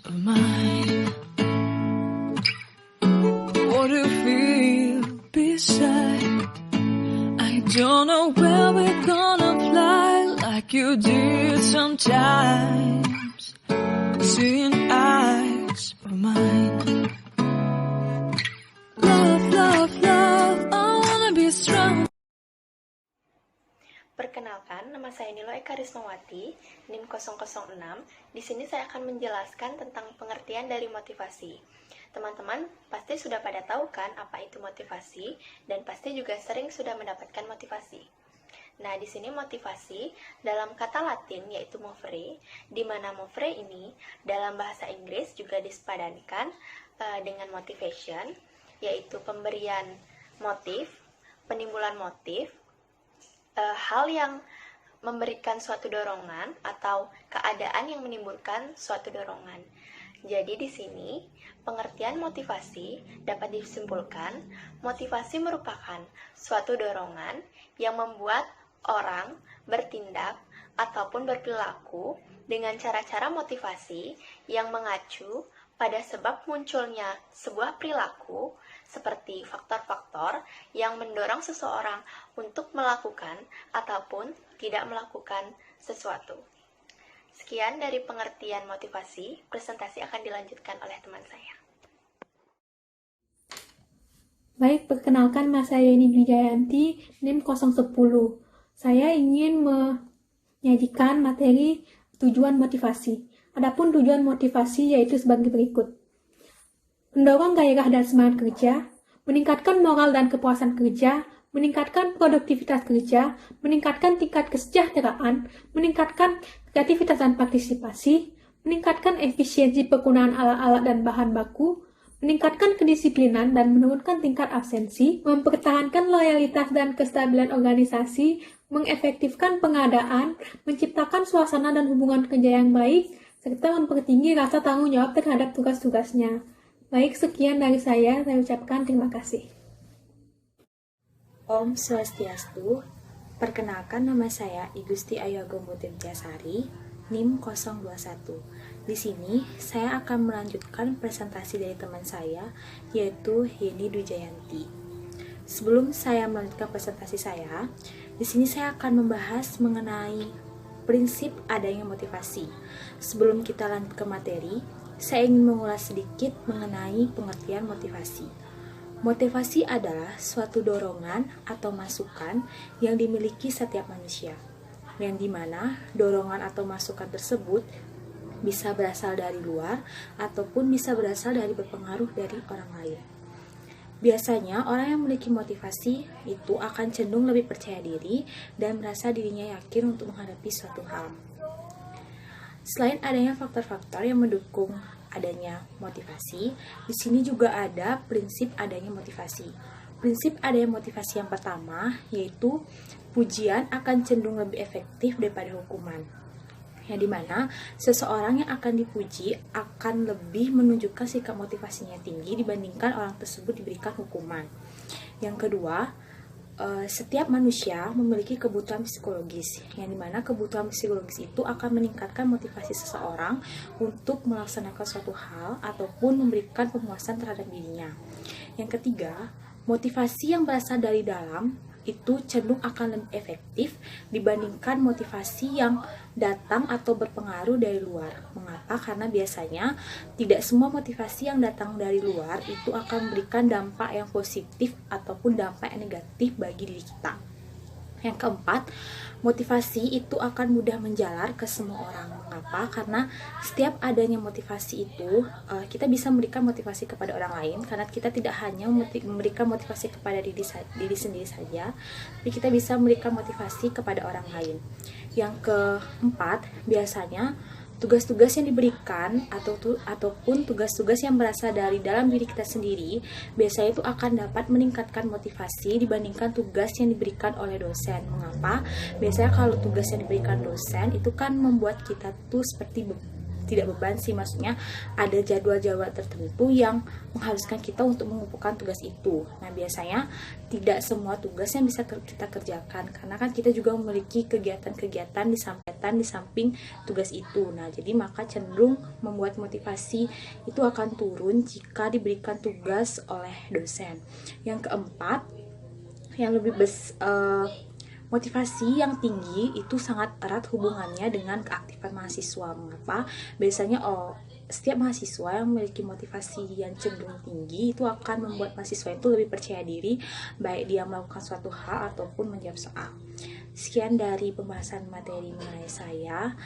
of mine. What do you feel beside? I don't know where we're gonna fly like you did sometimes. Seeing eyes of mine. Love, love, love, I wanna be strong. Perkenalkan, nama saya Nilo Eka Rismawati, NIM 006. Di sini saya akan menjelaskan tentang pengertian dari motivasi. Teman-teman pasti sudah pada tahu kan apa itu motivasi, dan pasti juga sering sudah mendapatkan motivasi. Nah, di sini motivasi dalam kata Latin yaitu movere, di mana movere ini dalam bahasa Inggris juga disepadankan dengan motivation, yaitu pemberian motif, penimbulan motif, hal yang memberikan suatu dorongan atau keadaan yang menimbulkan suatu dorongan. Jadi di sini pengertian motivasi dapat disimpulkan, motivasi merupakan suatu dorongan yang membuat orang bertindak ataupun berperilaku dengan cara-cara motivasi yang mengacu pada sebab munculnya sebuah perilaku seperti faktor-faktor yang mendorong seseorang untuk melakukan ataupun tidak melakukan sesuatu. Sekian dari pengertian motivasi, presentasi akan dilanjutkan oleh teman saya. Baik, perkenalkan nama saya Yeni Wijayanti, NIM 010. Saya ingin menyajikan materi tujuan motivasi. Adapun tujuan motivasi yaitu sebagai berikut. Mendorong gairah dan semangat kerja, meningkatkan moral dan kepuasan kerja, meningkatkan produktivitas kerja, meningkatkan tingkat kesejahteraan, meningkatkan kreativitas dan partisipasi, meningkatkan efisiensi penggunaan alat-alat dan bahan baku, meningkatkan kedisiplinan dan menurunkan tingkat absensi, mempertahankan loyalitas dan kestabilan organisasi, mengefektifkan pengadaan, menciptakan suasana dan hubungan kerja yang baik, serta mempertinggi rasa tanggung jawab terhadap tugas-tugasnya. Baik, sekian dari saya ucapkan terima kasih. Om Swastiastu, perkenalkan nama saya Igusti Ayu Ageng Putri Widyasari, NIM 021. Di sini saya akan melanjutkan presentasi dari teman saya, yaitu Yeni Wijayanti. Sebelum saya melanjutkan presentasi saya, di sini saya akan membahas mengenai prinsip adanya motivasi. Sebelum kita lanjut ke materi, saya ingin mengulas sedikit mengenai pengertian motivasi. Motivasi adalah suatu dorongan atau masukan yang dimiliki setiap manusia, yang dimana dorongan atau masukan tersebut bisa berasal dari luar ataupun bisa berasal dari berpengaruh dari orang lain. Biasanya orang yang memiliki motivasi itu akan cenderung lebih percaya diri dan merasa dirinya yakin untuk menghadapi suatu hal. Selain adanya faktor-faktor yang mendukung adanya motivasi, di sini juga ada prinsip adanya motivasi. Prinsip adanya motivasi yang pertama yaitu pujian akan cenderung lebih efektif daripada hukuman. Yang dimana seseorang yang akan dipuji akan lebih menunjukkan sikap motivasinya tinggi dibandingkan orang tersebut diberikan hukuman. Yang kedua, setiap manusia memiliki kebutuhan psikologis, yang dimana kebutuhan psikologis itu akan meningkatkan motivasi seseorang untuk melaksanakan suatu hal ataupun memberikan pemuasan terhadap dirinya. Yang ketiga, motivasi yang berasal dari dalam itu cenderung akan lebih efektif dibandingkan motivasi yang datang atau berpengaruh dari luar. Mengapa? Karena biasanya tidak semua motivasi yang datang dari luar itu akan memberikan dampak yang positif ataupun dampak yang negatif bagi diri kita. Yang keempat, motivasi itu akan mudah menjalar ke semua orang. Mengapa? Karena setiap adanya motivasi itu, kita bisa memberikan motivasi kepada orang lain, karena kita tidak hanya memberikan motivasi kepada diri sendiri saja, tapi kita bisa memberikan motivasi kepada orang lain. Yang keempat, biasanya tugas-tugas yang diberikan ataupun tugas-tugas yang berasal dari dalam diri kita sendiri biasanya itu akan dapat meningkatkan motivasi dibandingkan tugas yang diberikan oleh dosen. Mengapa? Biasanya kalau tugas yang diberikan dosen itu kan membuat kita tuh seperti tidak beban sih, maksudnya ada jadwal-jadwal tertentu yang mengharuskan kita untuk mengumpulkan tugas itu. Nah, biasanya tidak semua tugas yang bisa kita kerjakan karena kan kita juga memiliki kegiatan-kegiatan di samping tugas itu. Nah, jadi maka cenderung membuat motivasi itu akan turun jika diberikan tugas oleh dosen. Yang keempat, yang lebih motivasi yang tinggi itu sangat erat hubungannya dengan keaktifan mahasiswa. Mengapa? Biasanya setiap mahasiswa yang memiliki motivasi yang cenderung tinggi itu akan membuat mahasiswa itu lebih percaya diri, baik dia melakukan suatu hal ataupun menjawab soal. Sekian dari pembahasan materi mengenai saya.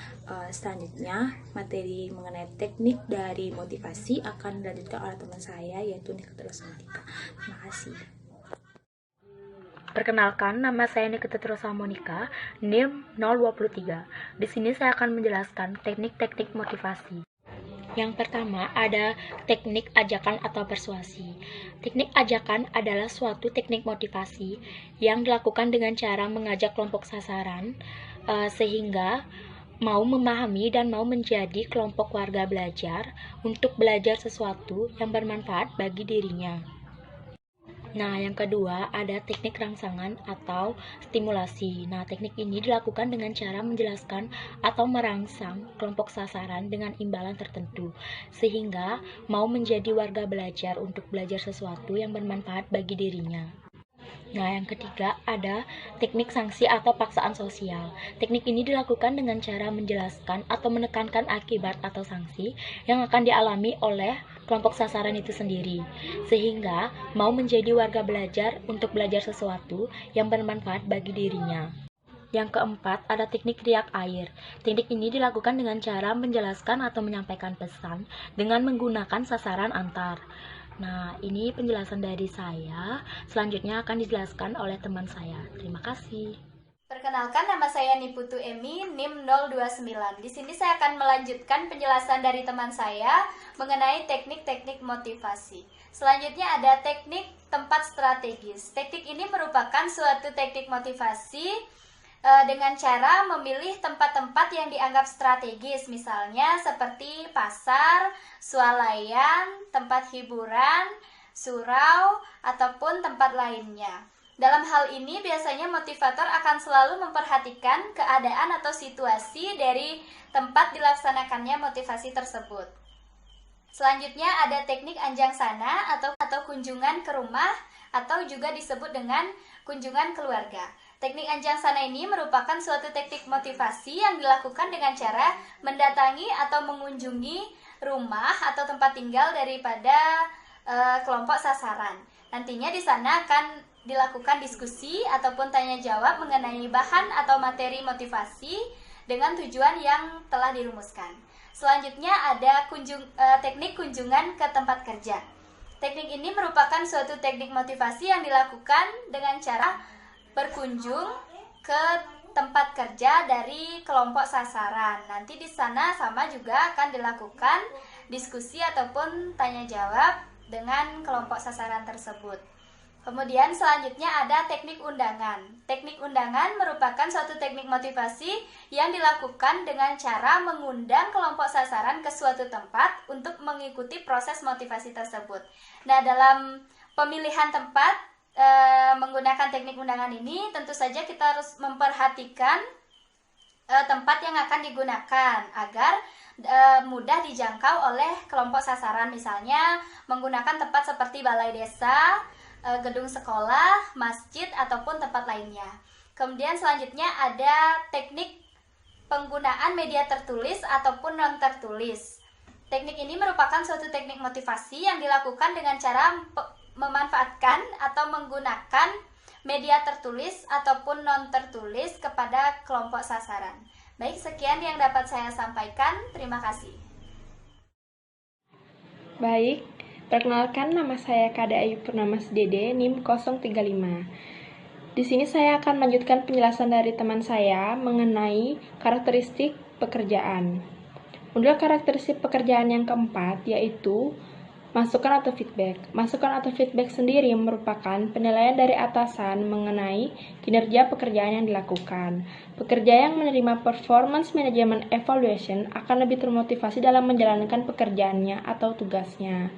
Selanjutnya, materi mengenai teknik dari motivasi akan dilanjutkan oleh teman saya, yaitu Nikita Rosamonika. Terima kasih. Perkenalkan, nama saya Nikita Rosamonika, NIM 023. Di sini saya akan menjelaskan teknik-teknik motivasi. Yang pertama ada teknik ajakan atau persuasi. Teknik ajakan adalah suatu teknik motivasi yang dilakukan dengan cara mengajak kelompok sasaran sehingga mau memahami dan mau menjadi kelompok warga belajar untuk belajar sesuatu yang bermanfaat bagi dirinya. Nah, yang kedua ada teknik rangsangan atau stimulasi. Nah, teknik ini dilakukan dengan cara menjelaskan atau merangsang kelompok sasaran dengan imbalan tertentu, sehingga mau menjadi warga belajar untuk belajar sesuatu yang bermanfaat bagi dirinya. Nah, yang ketiga ada teknik sanksi atau paksaan sosial. Teknik ini dilakukan dengan cara menjelaskan atau menekankan akibat atau sanksi yang akan dialami oleh kelompok sasaran itu sendiri, sehingga mau menjadi warga belajar untuk belajar sesuatu yang bermanfaat bagi dirinya. Yang keempat, ada teknik riak air. Teknik ini dilakukan dengan cara menjelaskan atau menyampaikan pesan dengan menggunakan sasaran antar. Nah, ini penjelasan dari saya. Selanjutnya akan dijelaskan oleh teman saya. Terima kasih. Perkenalkan, nama saya Niputu Emi, NIM 029. Di sini saya akan melanjutkan penjelasan dari teman saya mengenai teknik-teknik motivasi. Selanjutnya ada teknik tempat strategis. Teknik ini merupakan suatu teknik motivasi dengan cara memilih tempat-tempat yang dianggap strategis, misalnya seperti pasar, swalayan, tempat hiburan, surau, ataupun tempat lainnya. Dalam hal ini biasanya motivator akan selalu memperhatikan keadaan atau situasi dari tempat dilaksanakannya motivasi tersebut. Selanjutnya ada teknik anjang sana atau kunjungan ke rumah atau juga disebut dengan kunjungan keluarga. Teknik anjang sana ini merupakan suatu teknik motivasi yang dilakukan dengan cara mendatangi atau mengunjungi rumah atau tempat tinggal daripada kelompok sasaran. Nantinya di sana akan dilakukan diskusi ataupun tanya jawab mengenai bahan atau materi motivasi dengan tujuan yang telah dirumuskan. Selanjutnya ada teknik kunjungan ke tempat kerja. Teknik ini merupakan suatu teknik motivasi yang dilakukan dengan cara berkunjung ke tempat kerja dari kelompok sasaran. Nanti di sana sama juga akan dilakukan diskusi ataupun tanya jawab dengan kelompok sasaran tersebut. Kemudian selanjutnya ada teknik undangan. Teknik undangan merupakan suatu teknik motivasi yang dilakukan dengan cara mengundang kelompok sasaran ke suatu tempat untuk mengikuti proses motivasi tersebut. Nah, dalam pemilihan tempat menggunakan teknik undangan ini tentu saja kita harus memperhatikan tempat yang akan digunakan agar mudah dijangkau oleh kelompok sasaran, misalnya menggunakan tempat seperti balai desa, gedung sekolah, masjid, ataupun tempat lainnya. Kemudian selanjutnya ada teknik penggunaan media tertulis ataupun non tertulis. Teknik ini merupakan suatu teknik motivasi yang dilakukan dengan cara memanfaatkan atau menggunakan media tertulis ataupun non tertulis kepada kelompok sasaran. Baik, sekian yang dapat saya sampaikan. Terima kasih. Baik, perkenalkan nama saya Kada Ayu Purnama Dede, NIM 035. Di sini saya akan melanjutkan penjelasan dari teman saya mengenai karakteristik pekerjaan. Model karakteristik pekerjaan yang keempat yaitu Masukan atau feedback. Masukan atau feedback sendiri merupakan penilaian dari atasan mengenai kinerja pekerjaan yang dilakukan. Pekerja yang menerima performance management evaluation akan lebih termotivasi dalam menjalankan pekerjaannya atau tugasnya.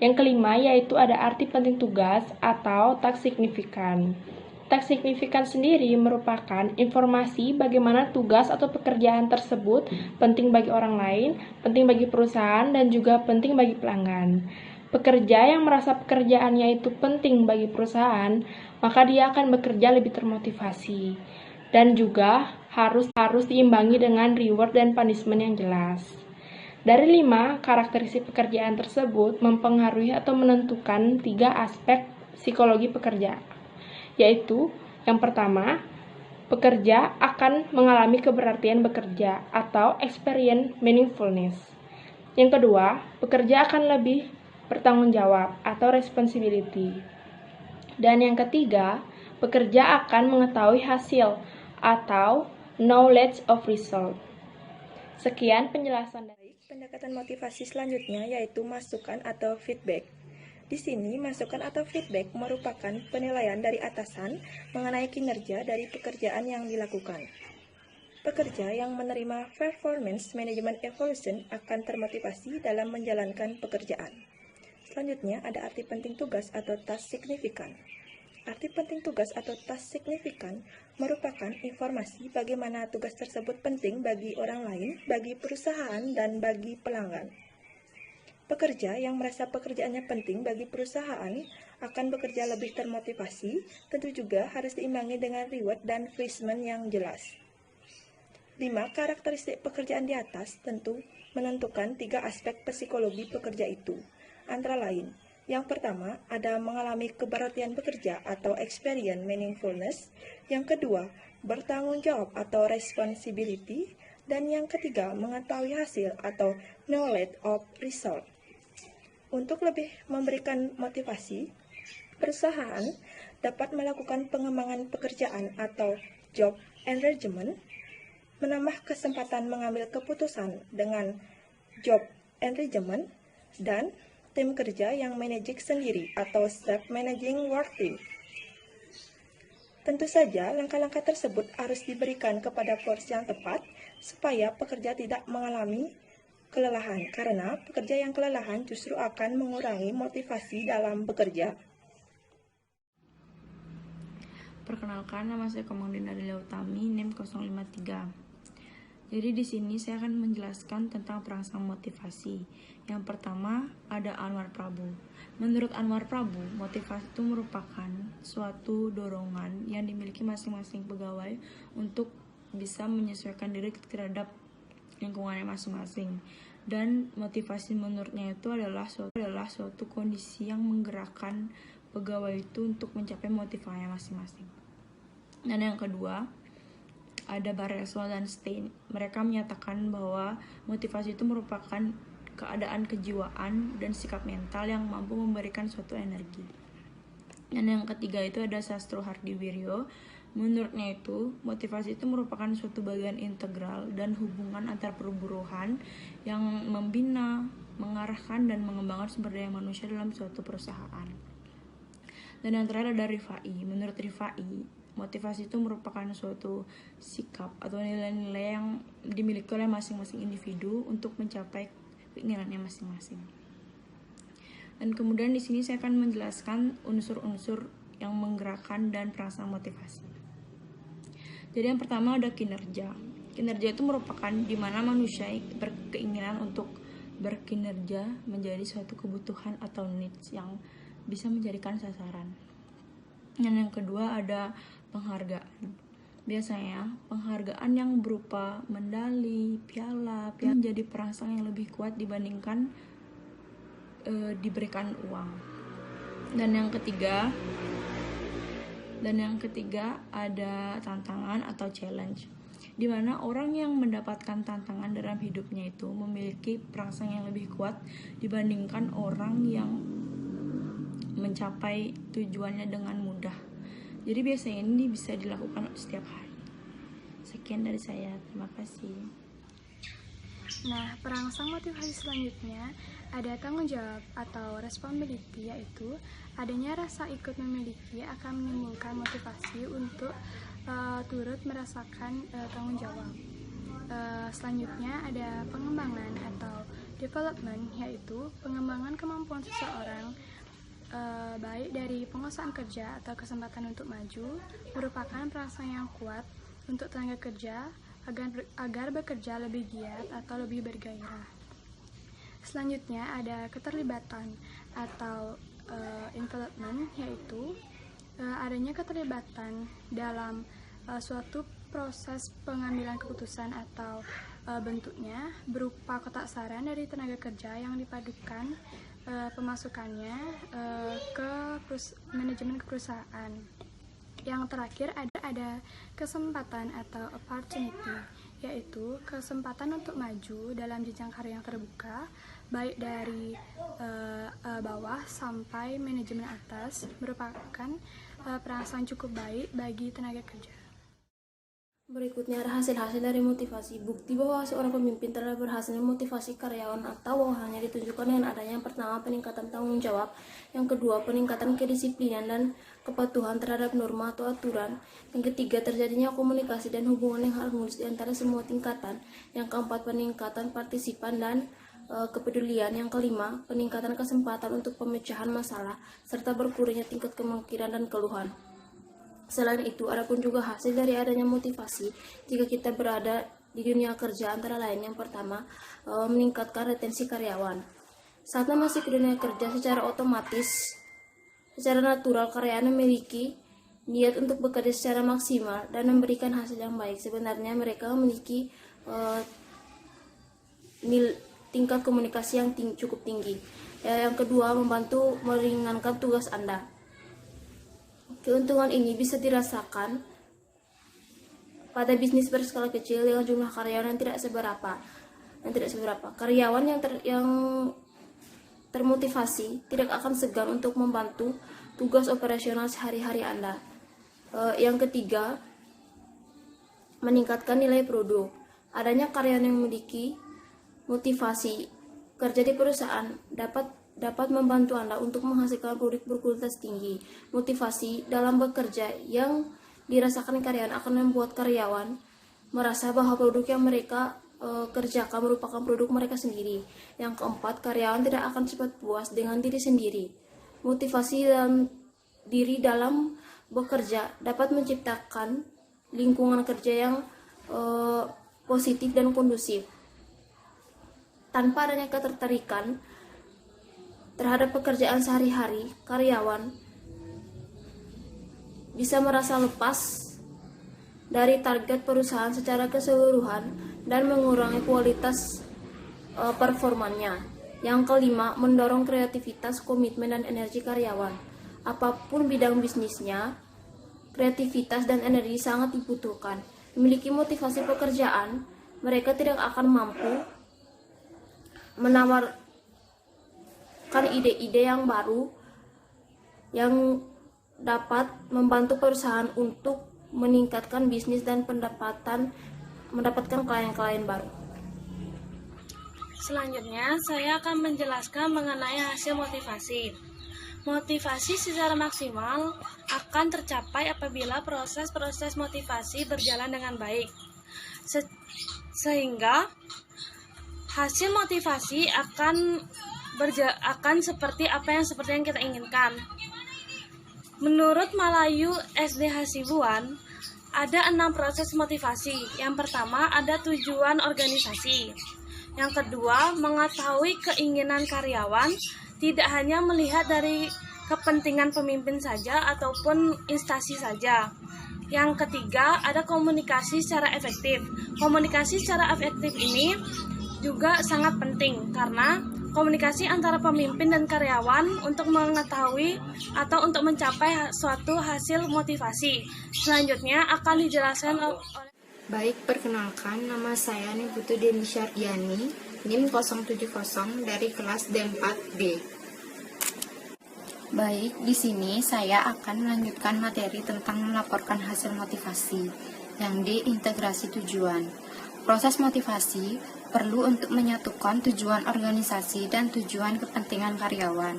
Yang kelima yaitu ada arti penting tugas atau task signifikan. Task signifikan sendiri merupakan informasi bagaimana tugas atau pekerjaan tersebut penting bagi orang lain, penting bagi perusahaan, dan juga penting bagi pelanggan. Pekerja yang merasa pekerjaannya itu penting bagi perusahaan, maka dia akan bekerja lebih termotivasi. Dan juga harus diimbangi dengan reward dan punishment yang jelas. Dari 5 karakteristik pekerjaan tersebut mempengaruhi atau menentukan 3 aspek psikologi pekerja, yaitu yang pertama, pekerja akan mengalami keberartian bekerja atau experience meaningfulness. Yang kedua, pekerja akan lebih bertanggung jawab atau responsibility. Dan yang ketiga, pekerja akan mengetahui hasil atau knowledge of result. Sekian penjelasan dari Pendekatan motivasi selanjutnya yaitu masukan atau feedback. Di sini, masukan atau feedback merupakan penilaian dari atasan mengenai kinerja dari pekerjaan yang dilakukan. Pekerja yang menerima performance management evaluation akan termotivasi dalam menjalankan pekerjaan. Selanjutnya, ada arti penting tugas atau task signifikan. Arti penting tugas atau task signifikan merupakan informasi bagaimana tugas tersebut penting bagi orang lain, bagi perusahaan, dan bagi pelanggan. Pekerja yang merasa pekerjaannya penting bagi perusahaan akan bekerja lebih termotivasi, tentu juga harus diimbangi dengan reward dan punishment yang jelas. 5 karakteristik pekerjaan di atas tentu menentukan 3 aspek psikologi pekerja itu, antara lain, yang pertama, ada mengalami keberartian bekerja atau experience meaningfulness. Yang kedua, bertanggung jawab atau responsibility. Dan yang ketiga, mengetahui hasil atau knowledge of result. Untuk lebih memberikan motivasi, perusahaan dapat melakukan pengembangan pekerjaan atau job engagement, menambah kesempatan mengambil keputusan dengan job engagement, dan tim kerja yang manajing sendiri atau self-managing work team. Tentu saja, langkah-langkah tersebut harus diberikan kepada porsi yang tepat supaya pekerja tidak mengalami kelelahan, karena pekerja yang kelelahan justru akan mengurangi motivasi dalam bekerja. Perkenalkan, nama saya Komangdina Delia Utami, NIM 053. Jadi di sini saya akan menjelaskan tentang perangsang motivasi. Yang pertama ada Anwar Prabu. Menurut Anwar Prabu, motivasi itu merupakan suatu dorongan yang dimiliki masing-masing pegawai untuk bisa menyesuaikan diri terhadap lingkungannya masing-masing. Dan motivasi menurutnya itu adalah suatu kondisi yang menggerakkan pegawai itu untuk mencapai motivasinya masing-masing. Dan yang kedua, ada Bareswal dan Stein. Mereka menyatakan bahwa motivasi itu merupakan keadaan kejiwaan dan sikap mental yang mampu memberikan suatu energi. Dan yang ketiga itu ada Sastro Hardiwiryo. Menurutnya itu, motivasi itu merupakan suatu bagian integral dan hubungan antar perburuhan yang membina, mengarahkan, dan mengembangkan sumber daya manusia dalam suatu perusahaan. Dan yang terakhir ada Rifai. Menurut Rifai, motivasi itu merupakan suatu sikap atau nilai-nilai yang dimiliki oleh masing-masing individu untuk mencapai keinginannya masing-masing. Dan kemudian di sini saya akan menjelaskan unsur-unsur yang menggerakkan dan perangsang motivasi. Jadi yang pertama ada kinerja. Kinerja itu merupakan di mana manusia berkeinginan untuk berkinerja menjadi suatu kebutuhan atau needs yang bisa menjadikan sasaran. Dan yang kedua ada penghargaan. Biasanya penghargaan yang berupa medali, piala menjadi perangsang yang lebih kuat dibandingkan diberikan uang. Dan yang ketiga ada tantangan atau challenge, di mana orang yang mendapatkan tantangan dalam hidupnya itu memiliki perangsang yang lebih kuat dibandingkan orang yang mencapai tujuannya dengan mudah. Jadi biasanya ini bisa dilakukan setiap hari. Sekian dari saya, terima kasih. Nah, perangsang motivasi selanjutnya ada tanggung jawab atau responsibility, yaitu adanya rasa ikut memiliki akan menimbulkan motivasi untuk turut merasakan tanggung jawab. Selanjutnya ada pengembangan atau development, yaitu pengembangan kemampuan seseorang baik dari penguasaan kerja atau kesempatan untuk maju, merupakan perangsang yang kuat untuk tenaga kerja agar bekerja lebih giat atau lebih bergairah. Selanjutnya ada keterlibatan atau involvement, yaitu adanya keterlibatan dalam suatu proses pengambilan keputusan atau bentuknya berupa kotak saran dari tenaga kerja yang dipadukan pemasukannya ke manajemen perusahaan. Yang terakhir ada kesempatan atau opportunity, yaitu kesempatan untuk maju dalam jenjang karir yang terbuka, baik dari bawah sampai manajemen atas, merupakan perangsang cukup baik bagi tenaga kerja. Berikutnya ada hasil-hasil dari motivasi. Bukti bahwa seorang pemimpin telah berhasil memotivasi karyawan atau bawahannya ditunjukkan dengan adanya yang pertama, peningkatan tanggung jawab, yang kedua, peningkatan kedisiplinan dan kepatuhan terhadap norma atau aturan, yang ketiga, terjadinya komunikasi dan hubungan yang harmonis di antara semua tingkatan, yang keempat, peningkatan partisipan dan kepedulian, yang kelima, peningkatan kesempatan untuk pemecahan masalah, serta berkurangnya tingkat kemungkinan dan keluhan. Selain itu, ada pun juga hasil dari adanya motivasi jika kita berada di dunia kerja, antara lain yang pertama, meningkatkan retensi karyawan. Saat masuk ke dunia kerja, secara otomatis, secara natural karyawan memiliki niat untuk bekerja secara maksimal dan memberikan hasil yang baik. Sebenarnya mereka memiliki tingkat komunikasi yang cukup tinggi. Yang kedua, membantu meringankan tugas Anda. Keuntungan ini bisa dirasakan pada bisnis berskala kecil dengan jumlah karyawan yang tidak seberapa. Karyawan yang termotivasi tidak akan segan untuk membantu tugas operasional sehari-hari Anda. Yang ketiga, meningkatkan nilai produk. Adanya karyawan yang memiliki motivasi kerja di perusahaan dapat membantu Anda untuk menghasilkan produk berkualitas tinggi. Motivasi dalam bekerja yang dirasakan karyawan akan membuat karyawan merasa bahwa produk yang mereka kerjakan merupakan produk mereka sendiri. Yang keempat, karyawan tidak akan cepat puas dengan diri sendiri. Motivasi dalam diri dalam bekerja dapat menciptakan lingkungan kerja yang positif dan kondusif. Tanpa adanya ketertarikan terhadap pekerjaan sehari-hari, karyawan bisa merasa lepas dari target perusahaan secara keseluruhan dan mengurangi kualitas performanya. Yang kelima, mendorong kreativitas, komitmen, dan energi karyawan. Apapun bidang bisnisnya, kreativitas dan energi sangat dibutuhkan. Memiliki motivasi pekerjaan, mereka tidak akan mampu menawarkan ide-ide yang baru yang dapat membantu perusahaan untuk meningkatkan bisnis dan mendapatkan klien-klien baru. Selanjutnya, saya akan menjelaskan mengenai hasil motivasi. Motivasi secara maksimal akan tercapai apabila proses-proses motivasi berjalan dengan baik. Sehingga hasil motivasi akan seperti apa yang kita inginkan. Menurut Malayu SD Hasibuan, ada 6 proses motivasi. Yang pertama, ada tujuan organisasi. Yang kedua, mengetahui keinginan karyawan, tidak hanya melihat dari kepentingan pemimpin saja ataupun instansi saja. Yang ketiga, ada komunikasi secara efektif. Komunikasi secara efektif ini juga sangat penting karena komunikasi antara pemimpin dan karyawan untuk mengetahui atau untuk mencapai suatu hasil motivasi. Selanjutnya akan dijelaskan oleh Baik, perkenalkan, nama saya Niputu Deni Syardiani, NIM 070 dari kelas D4B. Baik, di sini saya akan melanjutkan materi tentang melaporkan hasil motivasi yang diintegrasi tujuan. Proses motivasi perlu untuk menyatukan tujuan organisasi dan tujuan kepentingan karyawan.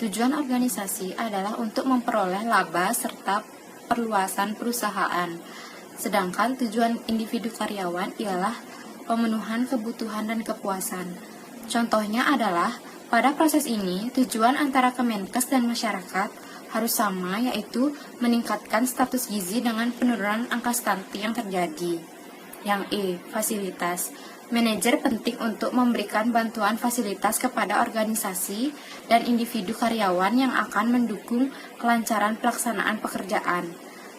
Tujuan organisasi adalah untuk memperoleh laba serta perluasan perusahaan, sedangkan tujuan individu karyawan ialah pemenuhan kebutuhan dan kepuasan. Contohnya adalah, pada proses ini, tujuan antara Kemenkes dan masyarakat harus sama, yaitu meningkatkan status gizi dengan penurunan angka stunting yang terjadi. Yang E, fasilitas. Manajer penting untuk memberikan bantuan fasilitas kepada organisasi dan individu karyawan yang akan mendukung kelancaran pelaksanaan pekerjaan,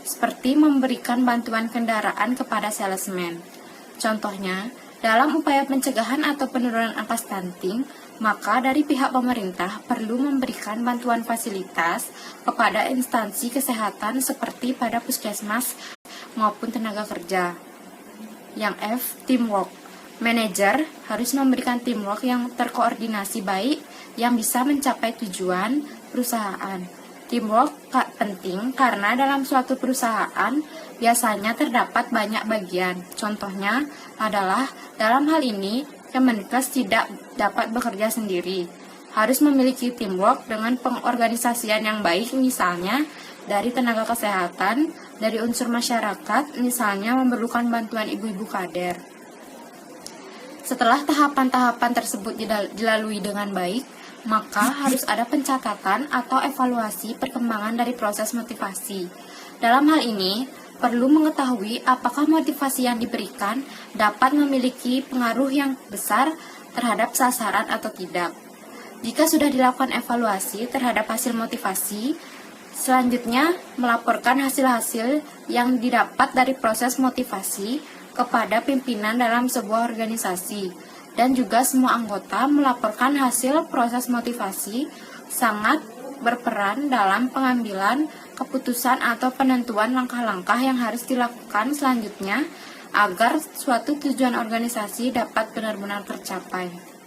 seperti memberikan bantuan kendaraan kepada salesman. Contohnya, dalam upaya pencegahan atau penurunan angka stunting, maka dari pihak pemerintah perlu memberikan bantuan fasilitas kepada instansi kesehatan seperti pada puskesmas maupun tenaga kerja. Yang F, teamwork. Manajer harus memberikan teamwork yang terkoordinasi baik yang bisa mencapai tujuan perusahaan. Teamwork penting karena dalam suatu perusahaan biasanya terdapat banyak bagian. Contohnya adalah dalam hal ini Kemenkes tidak dapat bekerja sendiri. Harus memiliki teamwork dengan pengorganisasian yang baik, misalnya dari tenaga kesehatan, dari unsur masyarakat, misalnya memerlukan bantuan ibu-ibu kader. Setelah tahapan-tahapan tersebut dilalui dengan baik, maka harus ada pencatatan atau evaluasi perkembangan dari proses motivasi. Dalam hal ini, perlu mengetahui apakah motivasi yang diberikan dapat memiliki pengaruh yang besar terhadap sasaran atau tidak. Jika sudah dilakukan evaluasi terhadap hasil motivasi, selanjutnya melaporkan hasil-hasil yang didapat dari proses motivasi kepada pimpinan dalam sebuah organisasi, dan juga semua anggota melaporkan hasil proses motivasi sangat berperan dalam pengambilan keputusan atau penentuan langkah-langkah yang harus dilakukan selanjutnya agar suatu tujuan organisasi dapat benar-benar tercapai.